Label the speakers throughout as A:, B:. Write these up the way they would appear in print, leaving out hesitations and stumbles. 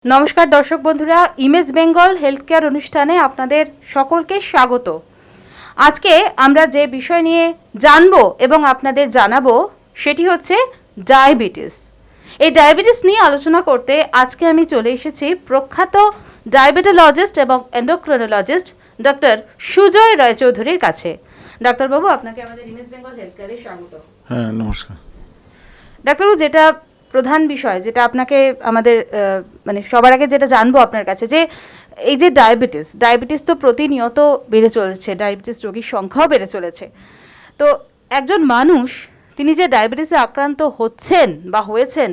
A: नमस्कार दर्शक बंधुरा इमेज बेंगल हेल्थ केयर अनुष्ठाने आपनादेर सकलके स्वागत। आज के आमरा जे विषय निये जानबो एबं आपनादेर जानाबो सेटी होच्छे डायबिटिस। এই ডায়াবেটিস নিয়ে আলোচনা করতে আজকে আমি চলে এসেছি প্রখ্যাত ডায়াবেটোলজিস্ট এবং এন্ডোক্রিনোলজিস্ট ডক্টর সুজয় রায়চৌধুরীর কাছে। ডাক্তারবাবু আপনাকে আমাদের ইমেজ বেঙ্গল হেলথ কেয়ারে স্বাগত।
B: হ্যাঁ নমস্কার।
A: ডাক্তারবাবু যেটা প্রধান বিষয় যেটা আপনাকে আমাদের মানে সবার আগে যেটা জানবো আপনার কাছে যে এই যে ডায়াবেটিস তো প্রতিনিয়ত বেড়ে চলেছে, ডায়াবেটিস রোগীর সংখ্যাও বেড়ে চলেছে। তো একজন মানুষ তিনি যে ডায়াবেটিসে আক্রান্ত হচ্ছেন বা হয়েছেন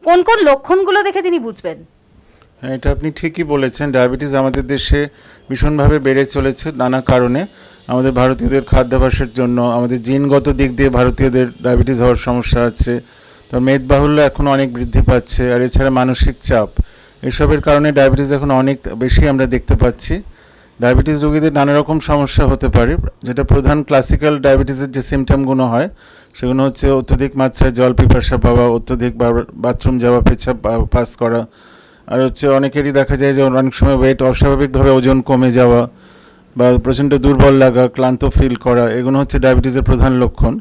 A: কোন কোন লক্ষণগুলো দেখে তিনি বুঝবেন?
B: হ্যাঁ এটা আপনি ঠিকই বলেছেন, ডায়াবেটিস আমাদের দেশে ভীষণভাবে বেড়ে চলেছে নানা কারণে। আমাদের ভারতীয়দের খাদ্যাভ্যাসের জন্য, আমাদের জিনগত দিক দিয়ে ভারতীয়দের ডায়াবেটিস হওয়ার সমস্যা আছে। তো মেদবাহুল্য এখন অনেক বৃদ্ধি পাচ্ছে, আর এছাড়া মানসিক চাপ, এসবের কারণে ডায়াবেটিস এখন অনেক বেশি আমরা দেখতে পাচ্ছি। ডায়াবেটিস রোগীদের নানা রকম সমস্যা হতে পারে, যেটা প্রধান ক্লাসিক্যাল ডায়াবেটিসের যে সিমটমগুলো হয় সেগুলো হচ্ছে অত্যধিক মাত্রায় জল পিপাসা পাওয়া, অত্যধিক বাথরুম যাওয়া, পেচ্ছাপ পাস করা, আর হচ্ছে অনেকেরই দেখা যায় যে অনেক সময় ওয়েট অস্বাভাবিকভাবে ওজন কমে যাওয়া বা প্রচণ্ড দুর্বল লাগা, ক্লান্ত ফিল করা, এগুলো হচ্ছে ডায়াবেটিসের প্রধান লক্ষণ।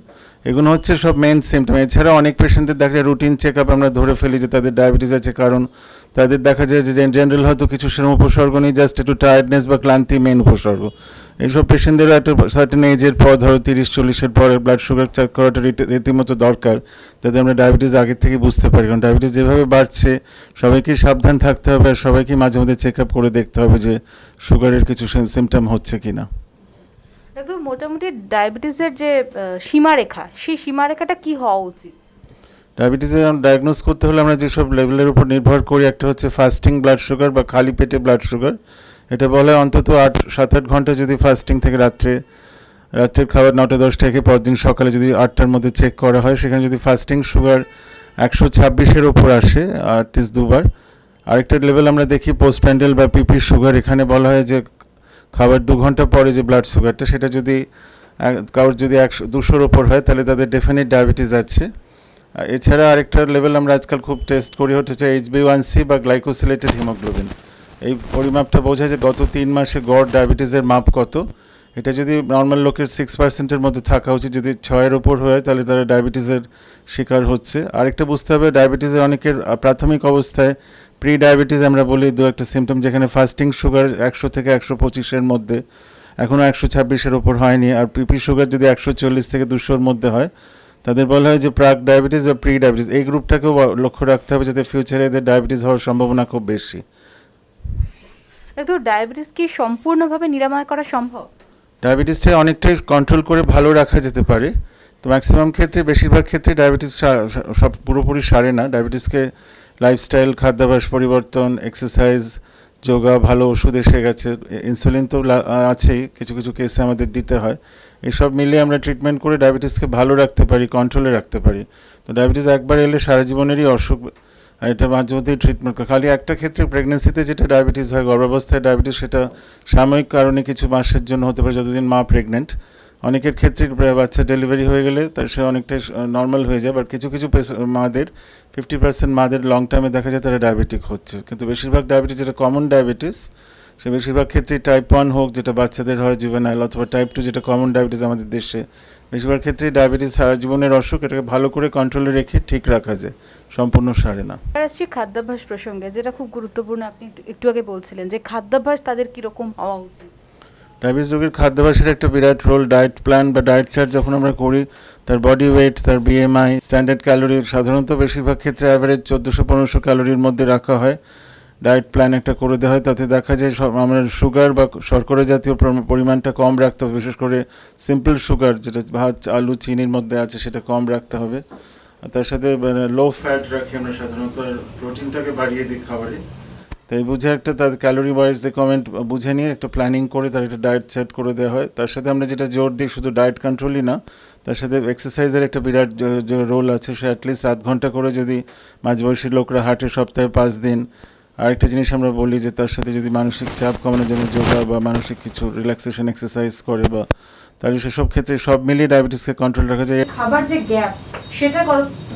B: এগুলো হচ্ছে সব মেন সিমটম। এছাড়াও অনেক পেশেন্টদের দেখা যায় রুটিন চেক আপ আমরা ধরে ফেলি যে তাদের ডায়াবেটিস আছে, কারণ তাদের দেখা যায় যে জেনারেল হয়তো কিছু সেরকম উপসর্গ নেই, জাস্ট একটু টায়ার্ডনেস বা ক্লান্তি মেন উপসর্গ। এইসব পেশেন্টদেরও একটা সার্টেন এজের পর, ধরো 30-40-এর পরে ব্লাড সুগার চেক করাটা রীতিমতো দরকার, যাতে আমরা ডায়াবেটিস আগের থেকে বুঝতে পারি। কারণ ডায়াবেটিস যেভাবে বাড়ছে সবাইকেই সাবধান থাকতে হবে, আর সবাইকেই মাঝে মধ্যে চেক আপ করে দেখতে হবে যে সুগারের কিছু সিমটম হচ্ছে কিনা।
A: একদম মোটামুটি ডায়াবেটিসের যে সীমারেখা, সেই সীমারেখাটা কি হওয়া উচিত?
B: ডায়াবেটিসের ডায়াগনোজ করতে হলে আমরা যেসব লেভেলের উপর নির্ভর করি, একটা হচ্ছে ফাস্টিং ব্লাড সুগার বা খালি পেটে ব্লাড সুগার। এটা বলা হয় অন্তত 7-8 ঘন্টা যদি ফাস্টিং থেকে রাত্রের খাবার 9টা-10টা থেকে পরদিন সকালে যদি 8টার মধ্যে চেক করা হয়, সেখানে যদি ফাস্টিং সুগার 126-এর ওপর আসে অ্যাটলিস্ট দুবার। আরেকটা লেভেল আমরা দেখি পোস্টপ্যান্ডেল বা পিপি সুগার। এখানে বলা হয় যে খাবার 2 ঘন্টা পরে যে ব্লাড সুগারটা, সেটা যদি কারোর যদি 200-র ওপর হয় তাহলে তাদের ডেফিনেট ডায়াবেটিস আছে। এছাড়া আরেকটা লেভেল আমরা আজকাল খুব টেস্ট করি হচ্ছে HbA1c বা গ্লাইকোসিলেটেড হিমোগ্লোবিন। এই পরিমাপটা বোঝায় যে গত 3 মাসে গড় ডায়াবেটিসের মাপ কত। এটা যদি নর্মাল লোকের 6%-এর মধ্যে থাকা উচিত, যদি 6-এর ওপর হয় তাহলে তারা ডায়াবেটিসের শিকার হচ্ছে। আরেকটা বুঝতে হবে, ডায়াবেটিসের অনেকের প্রাথমিক অবস্থায় প্রি ডায়াবেটিস আমরা বলি, দু একটা সিমটম, যেখানে ফাস্টিং সুগার 100 থেকে 125-এর মধ্যে, এখনও 126-এর ওপর হয়নি, আর পিপি সুগার যদি 140 থেকে 200-এর মধ্যে হয় তাদের বলা হয় যে প্রাক ডায়াবেটিস বা প্রি ডায়াবেটিস। এই গ্রুপটাকেও লক্ষ্য রাখতে হবে, যাতে ফিউচারে এদের ডায়াবেটিস হওয়ার সম্ভাবনা খুব বেশি।
A: একদম ডায়াবেটিস কি সম্পূর্ণভাবে নিরাময় করা সম্ভব?
B: ডায়াবেটিসটা অনেকটাই কন্ট্রোল করে ভালো রাখা যেতে পারে। তো ম্যাক্সিমাম ক্ষেত্রে, বেশিরভাগ ক্ষেত্রে ডায়াবেটিস সব পুরোপুরি সারে না। ডায়াবেটিসকে লাইফস্টাইল, খাদ্যাভ্যাস পরিবর্তন, এক্সারসাইজ, যোগা, ভালো ওষুধ এসে গেছে, ইনসুলিন তো আছেই, কিছু কিছু কেসে আমাদের দিতে হয়। এসব মিলিয়ে আমরা ট্রিটমেন্ট করে ডায়াবেটিসকে ভালো রাখতে পারি, কন্ট্রোলে রাখতে পারি। তো ডায়াবেটিস একবার এলে সারা জীবনেরই অসুখ, আর এটা মাঝে মধ্যেই ট্রিটমেন্ট করে। খালি একটা ক্ষেত্রে প্রেগনেন্সিতে যেটা ডায়াবেটিস হয়, গর্ভাবস্থায় ডায়াবেটিস, সেটা সাময়িক কারণে কিছু মাসের জন্য হতে পারে, যতদিন মা প্রেগনেন্ট। অনেকের ক্ষেত্রে বাচ্চা ডেলিভারি হয়ে গেলে তার সে অনেকটাই নর্মাল হয়ে যায়, বাট কিছু কিছু মাদের 50% মাদের লং টার্মে দেখা যায় তারা ডায়াবেটিক হচ্ছে। কিন্তু বেশিরভাগ ডায়াবেটিস যেটা কমন ডায়াবেটিস, সে বেশিরভাগ ক্ষেত্রে টাইপ 1 হোক যেটা বাচ্চাদের হয় জুভেনাইল, অথবা টাইপ 2 যেটা কমন ডায়াবেটিস আমাদের দেশে, বেশিরভাগ ক্ষেত্রেই ডায়াবেটিস সারা জীবনের অসুখ। এটাকে ভালো করে কন্ট্রোলে রেখে ঠিক রাখা যায়, সম্পূর্ণ সারে না।
A: আসছি খাদ্যাভ্যাস প্রসঙ্গে, যেটা খুব গুরুত্বপূর্ণ। আপনি একটু আগে বলছিলেন যে খাদ্যাভ্যাস তাদের কীরকম হওয়া উচিত।
B: ডায়াবেটিস রোগীর খাদ্যাভ্যাসের একটা বিরাট রোল। ডায়েট প্ল্যান বা ডায়েট চার্ট যখন আমরা করি, তার বডি ওয়েট, তার BMI, স্ট্যান্ডার্ড ক্যালোরি, সাধারণত বেশিরভাগ ক্ষেত্রে অ্যাভারেজ 1400-1500 ক্যালোরির মধ্যে রাখা হয়। ডায়েট প্ল্যান একটা করে দেওয়া হয়, তাতে দেখা যায় আমরা সুগার বা শর্করা জাতীয় পরিমাণটা কম রাখতে হবে। বিশেষ করে সিম্পল সুগার, যেটা ভাত, আলু, চিনির মধ্যে আছে, সেটা কম রাখতে হবে। তার সাথে লো ফ্যাট রাখি আমরা সাধারণত, প্রোটিনটাকে বাড়িয়ে দিই খাবারে। তাই বুঝে একটা তার ক্যালোরি ওয়াইজ রিকমেন্ড বুঝে নিয়ে একটা প্ল্যানিং করে তার একটা ডায়েট সেট করে দেওয়া হয়। তার সাথে আমরা যেটা জোর দিই, শুধু ডায়েট কন্ট্রোলই না, তার সাথে এক্সারসাইজের একটা বিরাট রোল আছে। সে অ্যাটলিস্ট 8 ঘন্টা করে যদি মাঝবয়সী লোকরা হাঁটে সপ্তাহে 5 দিন। আরেকটা জিনিস আমরা বলি যে তার সাথে যদি মানসিক চাপ কমানোর জন্য যোগা বা মানসিক কিছু রিল্যাক্সেশন এক্সারসাইজ করে, বা তাহলে সেসব ক্ষেত্রে সব মিলিয়ে ডায়াবেটিসকে কন্ট্রোল রাখা যায়।
A: খাবার যে গ্যাপ, সেটা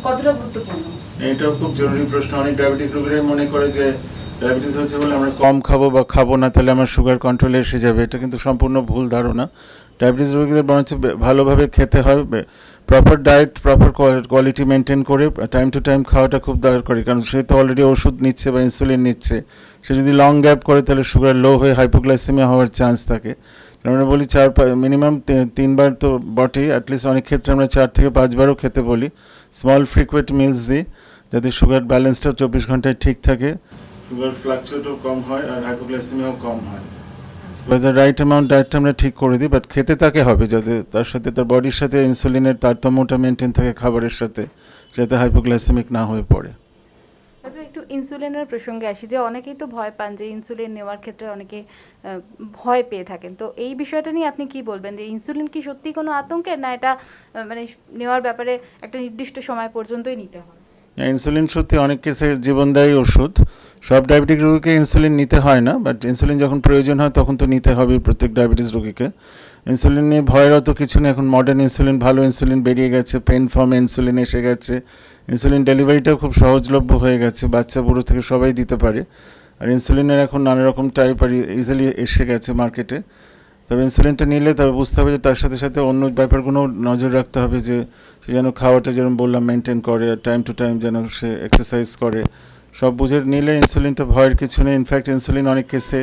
A: কতটা গুরুত্বপূর্ণ?
B: এটাও খুব জরুরি প্রশ্ন। অনেক ডায়াবেটিক রোগীরাই মনে করে যে ডায়াবেটিস হচ্ছে বলে আমরা কম খাবো বা খাবো না তাহলে আমার সুগার কন্ট্রোলে এসে যাবে, এটা কিন্তু সম্পূর্ণ ভুল ধারণা। ডায়াবেটিস রোগীদের বরঞ্চ ভালোভাবে খেতে হয়, proper diet, proper quality maintain করে টাইম টু টাইম খাওয়াটা খুব দরকারি, কারণ সে তো অলরেডি ওষুধ নিচ্ছে বা ইনসুলিন নিচ্ছে। সে যদি লং গ্যাপ করে তাহলে সুগার লো হয়ে হাইপোগ্লাইসেমিয়া হওয়ার চান্স থাকে। আমরা বলি মিনিমাম 3বার তো বটেই, অ্যাটলিস্ট অনেক ক্ষেত্রে আমরা 4 থেকে 5বারও খেতে বলি, স্মল ফ্রিকুয়েন্ট মিলস দিই, যাতে সুগার ব্যালেন্সটা 24 ঘন্টায় ঠিক থাকে, সুগার ফ্লাকচুয়েটও কম হয় আর হাইপোগ্লাইসেমিয়াও কম হয়। রাইট অ্যামাউন্ট ডায়েটটা আমরা ঠিক করে দিই, বাট খেতে তাকে হবে যাতে তার সাথে তার বডির সাথে ইনসুলিনের তারতম্যটা মেনটেন থাকে খাবারের সাথে, যাতে হাইপোগ্লাইসেমিক না হয়ে পড়ে।
A: তো একটু ইনসুলিনের প্রসঙ্গে আসি, যে অনেকেই তো ভয় পান যে ইনসুলিন নেওয়ার ক্ষেত্রে অনেকে ভয় পেয়ে থাকেন, তো এই বিষয়টা নিয়ে আপনি কি বলবেন, যে ইনসুলিন কি সত্যি কোনো আতঙ্কের, না এটা মানে নেওয়ার ব্যাপারে একটা নির্দিষ্ট সময় পর্যন্তই নিতে হয়?
B: ইনসুলিন সত্যি অনেক কেসে জীবনদায়ী ওষুধ। সব ডায়াবেটিক রোগীকে ইনসুলিন নিতে হয় না, বাট ইনসুলিন যখন প্রয়োজন হয় তখন তো নিতে হবে প্রত্যেক ডায়াবেটিস রোগীকে। ইনসুলিন নিয়ে ভয়ের অত কিছু নেই, এখন মডার্ন ইনসুলিন, ভালো ইনসুলিন বেরিয়ে গেছে, পেন ফর্মে ইনসুলিন এসে গেছে, ইনসুলিন ডেলিভারিটাও খুব সহজলভ্য হয়ে গেছে, বাচ্চা বুড়ো থেকে সবাই দিতে পারে। আর ইনসুলিনের এখন নানা রকম টাইপ আর ইজিলি এসে গেছে মার্কেটে। তবে ইনসুলিনটা নিলে তবে বুঝতে হবে যে তার সাথে সাথে অন্য ব্যাপারগুলো নজর রাখতে হবে, যে সে যেন খাওয়াটা যেরকম বললাম মেনটেন করে, আর টাইম টু টাইম যেন সে এক্সারসাইজ করে, সব বুঝে নিলে ইনসুলিনটা ভয়ের কিছু নেই। ইনফ্যাক্ট ইনসুলিন অনেক কেসে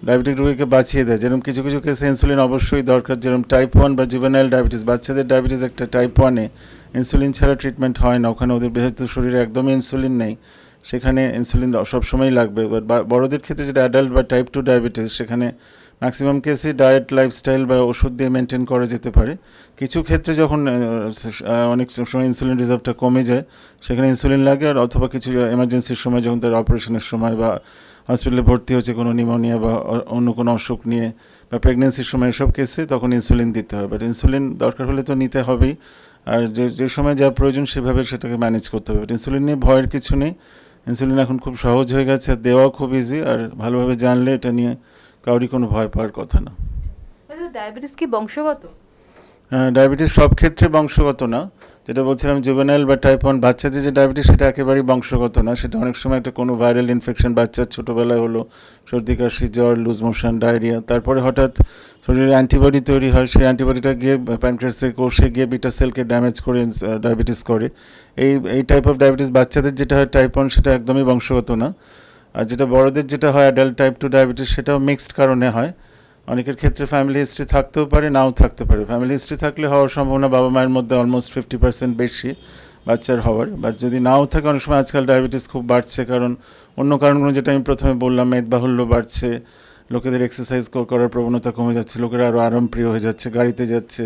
B: ডায়াবেটিক রোগীকে বাঁচিয়ে দেয়, যেরকম কিছু কিছু কেসে ইনসুলিন অবশ্যই দরকার, যেরকম টাইপ 1 বা জুভেনাইল ডায়াবেটিস, বাচ্চাদের ডায়াবেটিস একটা টাইপ 1-এ ইনসুলিন ছাড়া ট্রিটমেন্ট হয় না, ওখানে ওদের যেহেতু শরীরে একদমই ইনসুলিন নেই, সেখানে ইনসুলিন সবসময়ই লাগবে। বড়দের ক্ষেত্রে যেটা অ্যাডাল্ট বা টাইপ 2 ডায়াবেটিস, সেখানে ম্যাক্সিমাম কেসে ডায়েট, লাইফস্টাইল বা ওষুধ দিয়ে মেনটেন করা যেতে পারে। কিছু ক্ষেত্রে যখন অনেক সময় ইনসুলিন রিজার্ভটা কমে যায়, সেখানে ইনসুলিন লাগে, আর অথবা কিছু এমার্জেন্সির সময় যখন তার অপারেশনের সময় বা হসপিটালে ভর্তি হচ্ছে কোনো নিউমোনিয়া বা অন্য কোনো অসুখ নিয়ে, বা প্রেগনেন্সির সময়, এসব কেসে তখন ইনসুলিন দিতে হবে। বাট ইনসুলিন দরকার হলে তো নিতে হবেই, আর যে সময় যা প্রয়োজন সেভাবে সেটাকে ম্যানেজ করতে হবে। ইনসুলিন নিয়ে ভয়ের কিছু নেই, ইনসুলিন এখন খুব সহজ হয়ে গেছে, আর দেওয়াও খুব ইজি, আর ভালোভাবে জানলে এটা নিয়ে কাউরি কোনো ভয় পাওয়ার কথা না।
A: ডায়াবেটিস কি বংশগত?
B: ডায়াবেটিস সব ক্ষেত্রে বংশগত না, যেটা বলছিলাম জুভেনাইল বা টাইপ 1 বাচ্চাদের যে ডায়াবেটিস, সেটা একেবারেই বংশগত না। সেটা অনেক সময় একটা কোনো ভাইরাল ইনফেকশন, বাচ্চার ছোটোবেলায় হলো সর্দি কাশি, জ্বর, লুজ মোশন, ডায়রিয়া, তারপরে হঠাৎ শরীরে অ্যান্টিবডি তৈরি হয়, সেই অ্যান্টিবডিটা গিয়ে প্যানক্রিয়াসে কোষে গিয়ে বিটা সেলকে ড্যামেজ করে ডায়াবেটিস করে। এই টাইপ অফ ডায়াবেটিস বাচ্চাদের যেটা হয় টাইপ 1, সেটা একদমই বংশগত না। আর যেটা বড়দের যেটা হয় অ্যাডাল্ট টাইপ 2 ডায়াবেটিস, সেটাও মিক্সড কারণে হয়। অনেকের ক্ষেত্রে ফ্যামিলি হিস্ট্রি থাকতেও পারে, নাও থাকতে পারে। ফ্যামিলি হিস্ট্রি থাকলে হওয়ার সম্ভাবনা বাবা মায়ের মধ্যে অলমোস্ট 50% বেশি বাচ্চার হওয়ার। বাট যদি নাও থাকে, অনেক সময় আজকাল ডায়াবেটিস খুব বাড়ছে, কারণ অন্য কারণগুলো যেটা আমি প্রথমে বললাম, মেদবাহুল্য বাড়ছে, লোকেদের এক্সারসাইজ করার প্রবণতা কমে যাচ্ছে, লোকেরা আরও আরামপ্রিয় হয়ে যাচ্ছে, গাড়িতে যাচ্ছে,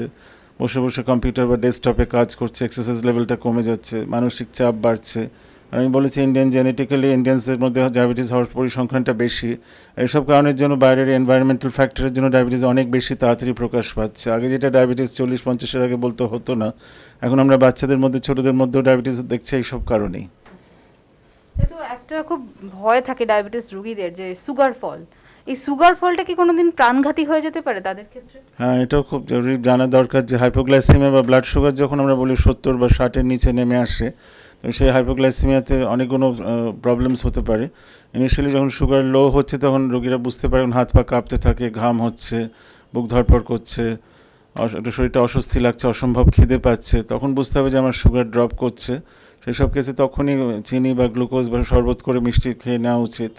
B: বসে বসে কম্পিউটার বা ডেস্কটপে কাজ করছে, এক্সারসাইজ লেভেলটা কমে যাচ্ছে, মানসিক চাপ বাড়ছে। আর আমি বলেছি জেনেটিক্যালি ইন্ডিয়ানসদের মধ্যে ডায়াবেটিস হওয়ার পরিসংখ্যানটা বেশি। এইসব কারণের জন্য বাইরের এনভায়রনমেন্টাল ফ্যাক্টরের জন্য ডায়াবেটিস অনেক বেশি তাড়াতাড়ি প্রকাশ পাচ্ছে। আগে যেটা ডায়াবেটিস 40-50-এর আগে বলতে হতো না, এখন আমরা বাচ্চাদের মধ্যে, ছোটদের মধ্যেও ডায়াবেটিস দেখছি এইসব কারণেই।
A: তো একটা খুব ভয় থাকে ডায়াবেটিস রোগীদের, যে সুগার ফল, এই সুগার ফলটা কি কোনোদিন প্রাণঘাতী হয়ে যেতে পারে তাদের ক্ষেত্রে?
B: হ্যাঁ, এটাও খুব জরুরি জানা দরকার, যে হাইপোগ্লাইসেমিয়া বা ব্লাড সুগার যখন আমরা বলি 70 বা 60-এর নিচে নেমে আসে, তো সেই হাইপোগ্লাইসেমিয়াতে অনেকগুলো প্রবলেমস হতে পারে। ইনিশিয়ালি যখন সুগার লো হচ্ছে, তখন রোগীরা বুঝতে পারেন হাত পা কাঁপতে থাকে, ঘাম হচ্ছে, বুক ধড়ফড় করছে, শরীরটা অস্বস্তি লাগছে, অসম্ভব খিদে পাচ্ছে, তখন বুঝতে হবে যে আমার সুগার ড্রপ করছে। সেসব কেসে তখনই চিনি বা গ্লুকোজ বা শরবত করে মিষ্টি খেয়ে নেওয়া উচিত,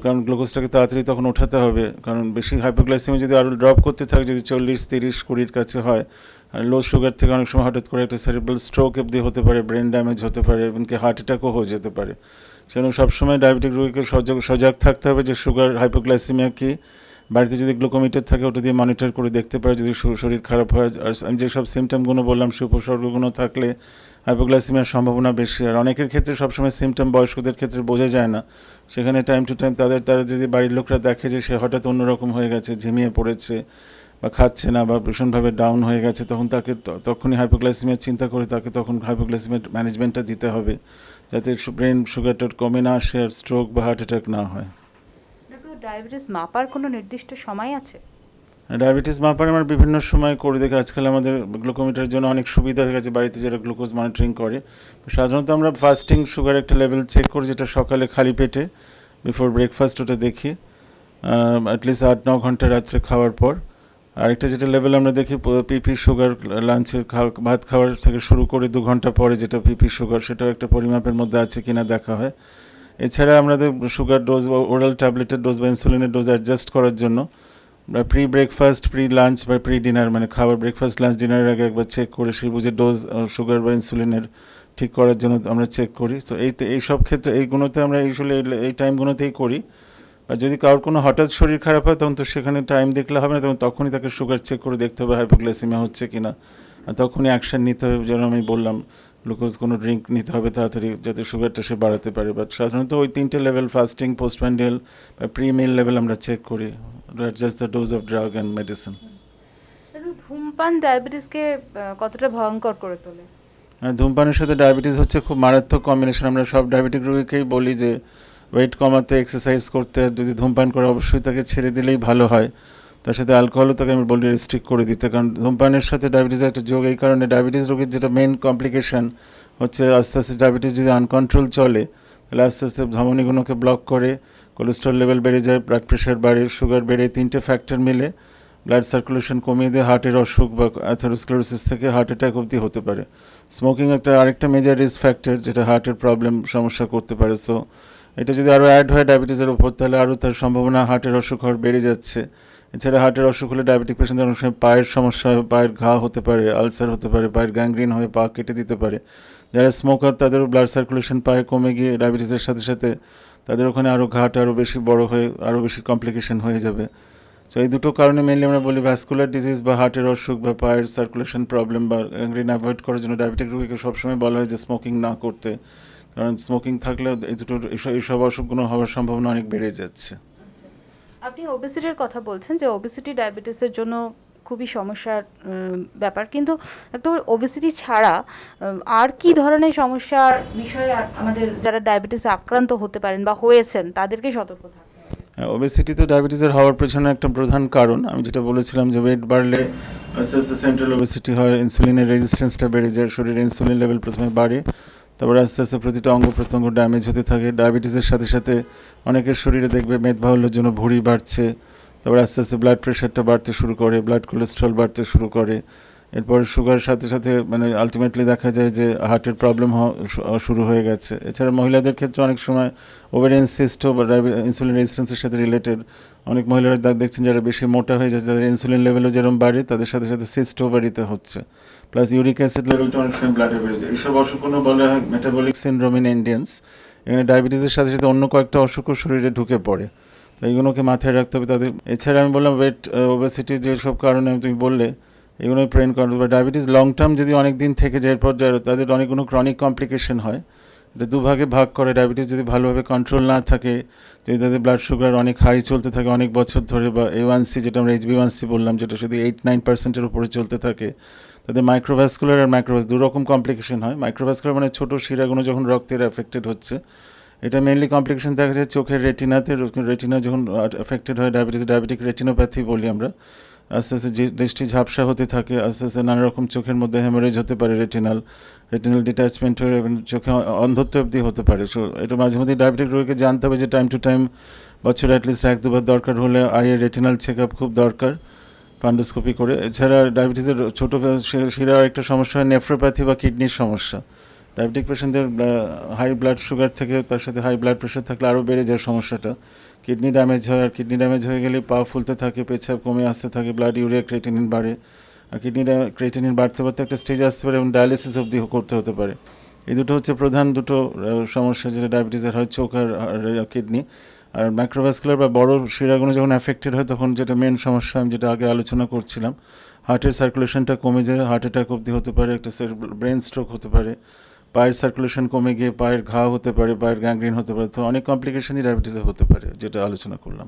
B: কারণ গ্লুকোজটাকে তাড়াতাড়ি তখন ওঠাতে হবে। কারণ বেশি হাইপোগ্লাইসেমিয়া যদি আরও ড্রপ করতে থাকে, যদি 40-30-20-এর কাছে হয়, আর লো সুগার থেকে অনেক সময় হঠাৎ করে একটা সেরিব্রাল স্ট্রোক অবধি হতে পারে, ব্রেন ড্যামেজ হতে পারে, এমনকি হার্ট অ্যাটাকও হয়ে যেতে পারে। সেজন্য সবসময় ডায়াবেটিক রোগীকে সজাগ থাকতে হবে যে সুগার, হাইপোগ্লাইসেমিয়া কি। বাড়িতে যদি গ্লুকোমিটার থাকে, ওটা দিয়ে মনিটর করে দেখতে পারে যদি শরীর খারাপ হয়। আর আমি যেসব সিমটমগুলো বললাম, সে উপসর্গগুলো থাকলে হাইপোগ্লাইসেমিয়ার সম্ভাবনা বেশি। আর অনেকের ক্ষেত্রে সবসময় সিমটম বয়স্কদের ক্ষেত্রে বোঝা যায় না, সেখানে টাইম টু টাইম তারা যদি বাড়ির লোকরা দেখে যে সে হঠাৎ অন্যরকম হয়ে গেছে, ঝিমিয়ে পড়েছে বা খাচ্ছে না বা ভীষণভাবে ডাউন হয়ে গেছে, তখন তাকে তখনই হাইপোগ্লাইসেমিয়ার চিন্তা করে তাকে তখন হাইপোগ্লাইসেমিয়ার ম্যানেজমেন্টটা দিতে হবে, যাতে ব্রেন সুগারটা কমে না আসে আর স্ট্রোক বা হার্ট অ্যাটাক না হয়।
A: ডায়াবেটিস মাপার কোনো নির্দিষ্ট সময় আছে?
B: ডায়াবেটিস মাপার আমার বিভিন্ন সময় করে দেখে, আজকাল আমাদের গ্লুকোমিটারের জন্য অনেক সুবিধা হয়ে গেছে, বাড়িতে যারা গ্লুকোজ মনিটরিং করে। সাধারণত আমরা ফাস্টিং সুগার একটা লেভেল চেক করি, যেটা সকালে খালি পেটে বিফোর ব্রেকফাস্ট ওটা দেখি, অ্যাটলিস্ট 8-9 ঘন্টা রাত্রে খাওয়ার পর। আরেকটা যেটা লেভেল আমরা দেখি পিপি সুগার, লাঞ্চের ভাত খাওয়ার থেকে শুরু করে 2 ঘন্টা পরে যেটা পিপি সুগার, সেটাও একটা পরিমাপের মধ্যে আছে কিনা দেখা হয়। এছাড়া আমাদের সুগার ডোজ বা ওরাল ট্যাবলেটের ডোজ বা ইনসুলিনের ডোজ অ্যাডজাস্ট করার জন্য প্রি ব্রেকফাস্ট, প্রি লাঞ্চ বা প্রি ডিনার, মানে খাবার ব্রেকফাস্ট লাঞ্চ ডিনারের আগে একবার চেক করে সেই বুঝে ডোজ সুগার বা ইনসুলিনের ঠিক করার জন্য আমরা চেক করি। সো এই সব ক্ষেত্রে এইগুলোতে আমরা ইউজুয়ালি এই টাইমগুলোতেই করি। আর যদি কারোর কোনো হঠাৎ শরীর খারাপ হয় তখন তো সেখানে টাইম দেখলে হবে না, তখন তখনই তাকে সুগার চেক করে দেখতে হবে হাইপোগ্লাইসেমিয়া হচ্ছে কিনা, আর তখনই অ্যাকশন নিতে হবে। যেন আমি বললাম গ্লুকোজ কোনো ড্রিঙ্ক নিতে হবে তাড়াতাড়ি, যাতে সুগারটা সে বাড়াতে পারে। বাট সাধারণত ওই 3টে লেভেল, ফাস্টিং, পোস্টপ্রান্ডিয়াল বা প্রি মিল লেভেল আমরা চেক করি, adjust the dose of drug and medicine.
A: ধূমপান ডায়াবেটিসকে কতটা ভয়ঙ্কর করে তোলে?
B: ধূমপানের সাথে ডায়াবেটিস হচ্ছে খুব মারাত্মক কম্বিনেশন। আমরা সব ডায়াবেটিক রোগীকেই বলি যে ওয়েট কমাতে, এক্সারসাইজ করতে, যদি ধূমপান করে অবশ্যই তাকে ছেড়ে দিলেই ভালো হয়। তার সাথে অ্যালকোহলও তাকে আমি বলি রেস্ট্রিক্ট করে দিতে, কারণ ধূমপানের সাথে ডায়াবেটিসের একটা যোগ। এই কারণে ডায়াবেটিস রোগীর যেটা মেন কমপ্লিকেশন হচ্ছে, আস্তে আস্তে ডায়াবেটিস যদি আনকন্ট্রোল চলে তাহলে আস্তে আস্তে ধমনীগুলোকে ব্লক করে, কোলেস্ট্রল লেভেল বেড়ে যায়, ব্লাড প্রেশার বাড়ে, সুগার বেড়ে, 3টে ফ্যাক্টর মিলে ব্লাড সার্কুলেশন কমিয়ে দিয়ে হার্টের অসুখ বা অ্যাথেরোস্ক্লেরোসিস থেকে হার্ট অ্যাটাক অবধি হতে পারে। স্মোকিং আরেকটা মেজর রিস্ক ফ্যাক্টর যেটা হার্টের প্রবলেম সমস্যা করতে পারে। সো এটা যদি আরও অ্যাড হয় ডায়াবেটিসের উপর, তাহলে আরও তার সম্ভাবনা হার্টের অসুখ হওয়ার বেড়ে যাচ্ছে। এছাড়া হার্টের অসুখ হলে ডায়াবেটিক পেশেন্টদের অনেক সময় পায়ের সমস্যা হয়, পায়ের ঘা হতে পারে, আলসার হতে পারে, পায়ের গ্যাংগ্রিন হয়ে পা কেটে দিতে পারে। যারা স্মোকার তাদেরও ব্লাড সার্কুলেশন পায়ে কমে গিয়ে ডায়াবেটিসের সাথে সাথে তাদের ওখানে আরও ঘাটা আরও বেশি বড় হয়ে আরও বেশি কমপ্লিকেশন হয়ে যাবে। সো এই দুটো কারণে মেনলি আমরা বলি ভ্যাসকুলার ডিজিজ বা হার্টের অসুখ বা পায়ের সার্কুলেশন প্রবলেম বা গ্যাংগ্রিন অ্যাভয়েড করার জন্য ডায়াবেটিক রোগীকে সবসময় বলা হয় যে স্মোকিং না করতে, কারণ স্মোকিং থাকলে এই দুটো এইসব অসুখগুলো হওয়ার সম্ভাবনা অনেক বেড়ে যাচ্ছে।
A: আপনি ওবেসিটির কথা বলছেন যে ওবেসিটি ডায়াবেটিসের জন্য খুবই সমস্যার ব্যাপার, কিন্তু একটু ওবেসিটি ছাড়া আর কি ধরনের সমস্যার বিষয়ে আমাদের যারা ডায়াবেটিসে আক্রান্ত হতে পারেন বা হয়েছেন তাদেরকে সতর্ক থাকতে হবে?
B: ওবেসিটি তো ডায়াবেটিসের হওয়ার পেছনে একটা প্রধান কারণ। আমি যেটা বলেছিলাম যে ওয়েট বাড়লে আস্তে আস্তে সেন্ট্রাল ওবেসিটি হয়, ইনসুলিনের রেজিস্ট্যান্সটা বেড়ে যায়, শরীরে ইনসুলিন লেভেল প্রথমে বাড়ে, তারপরে আস্তে আস্তে প্রতিটা অঙ্গ প্রত্যঙ্গ ড্যামেজ হতে থাকে। ডায়াবেটিসের সাথে সাথে অনেকের শরীরে দেখবে মেদবাহুল্যের জন্য ভুঁড়ি বাড়ছে, তারপরে আস্তে আস্তে ব্লাড প্রেশারটা বাড়তে শুরু করে, ব্লাড কোলেস্ট্রল বাড়তে শুরু করে, এরপর সুগার সাথে সাথে মানে আলটিমেটলি দেখা যায় যে হার্টের প্রবলেম শুরু হয়ে গেছে। এছাড়া মহিলাদের ক্ষেত্রে অনেক সময় ওভারিয়ান সিস্টও বা ইনসুলিন রেজিস্ট্যান্সের সাথে রিলেটেড অনেক মহিলারা দেখছেন যারা বেশি মোটা হয়ে যাচ্ছে, যাদের ইনসুলিন লেভেলও যেরকম বাড়ে তাদের সাথে সাথে সিস্ট ওভারিতে হচ্ছে, প্লাস ইউরিক অ্যাসিড লেভেলটা অনেক সময় ব্লাডে বেড়ে যায়। এইসব অসুখগুলো বলা হয় মেটাবলিক সিনড্রোম ইন ইন্ডিয়ান্স। এখানে ডায়াবেটিসের সাথে সাথে অন্য কয়েকটা অসুখও শরীরে ঢুকে পড়ে, তো এইগুলোকে মাথায় রাখতে হবে তাদের। এছাড়া আমি বললাম ওয়েট ওবেসিটি যেসব কারণে তুমি বললে এগুলোই প্রেন কারণ, বা ডায়াবেটিস লং টার্ম যদি অনেক দিন থেকে যায় এরপর তাদের অনেকগুলো ক্রনিক কমপ্লিকেশন হয়। এটা দুভাগে ভাগ করে। ডায়াবেটিস যদি ভালোভাবে কন্ট্রোল না থাকে, যদি তাদের ব্লাড সুগার অনেক হাই চলতে থাকে অনেক বছর ধরে, বা A1C যেটা আমরা HbA1c বললাম, যেটা যদি 8-9%-এর উপরে চলতে থাকে, তাদের মাইক্রোভ্যাসকুলার আর দুরকম কমপ্লিকেশন হয়। মাইক্রোভ্যাসকুলার মানে ছোটো শিরাগুলো যখন রক্তের অ্যাফেক্টেড হচ্ছে, এটা মেনলি কমপ্লিকেশন দেখা যায় চোখের রেটিনাতে। রেটিনা যখন অ্যাফেক্টেড হয় ডায়াবেটিক রেটিনোপ্যাথি বলি আমরা। আস্তে আস্তে যে দৃষ্টি ঝাপসা হতে থাকে, আস্তে আস্তে নানা রকম চোখের মধ্যে হেমারেজ হতে পারে, রেটিনাল ডিট্যাচমেন্ট হয়ে চোখে অন্ধত্ব অবধি হতে পারে। সো এটা মাঝে মধ্যে ডায়াবেটিক রোগীকে জানতে হবে যে টাইম টু টাইম বছরে অ্যাটলিস্ট 1-2 বার দরকার হলে আইয়ের রেটিনাল চেক আপ খুব দরকার, ফান্ডোস্কোপি করে। এছাড়া ডায়াবেটিসের ছোটো শিরার একটা সমস্যা হয় নেফ্রোপ্যাথি বা কিডনির সমস্যা। ডায়াবেটিক পেশেন্টদের হাই ব্লাড সুগার থেকে তার সাথে হাই ব্লাড প্রেশার থাকলে আরও বেড়ে যায় সমস্যাটা। কিডনি ড্যামেজ হয়, আর কিডনি ড্যামেজ হয়ে গেলে পা ফুলতে থাকে, পেছাব কমে আসতে থাকে, ব্লাড ইউরিয়া ক্রিয়েটিনিন বাড়ে, আর ক্রিয়েটিনিন বাড়তে বাড়তে একটা স্টেজ আসতে পারে এবং ডায়ালিসিস অবধি করতে হতে পারে। এই দুটো হচ্ছে প্রধান দুটো সমস্যা যেটা ডায়াবেটিসের হয়, চোখ আর কিডনি। আর মাইক্রোভাস্কুলার বা বড় শিরাগুলো যখন অ্যাফেক্টেড হয় তখন যেটা মেন সমস্যা আমি যেটা আগে আলোচনা করছিলাম, হার্টের সার্কুলেশনটা কমে যায়, হার্ট অ্যাটাক অবধি হতে পারে, একটা ব্রেন স্ট্রোক হতে পারে, পায়ের সার্কুলেশন কমে গিয়ে পায়ের ঘা হতে পারে, পায়ের গ্যাংগ্রিন হতে পারে। তো অনেক কমপ্লিকেশনই ডায়াবেটিসে হতে পারে, যেটা আলোচনা করলাম।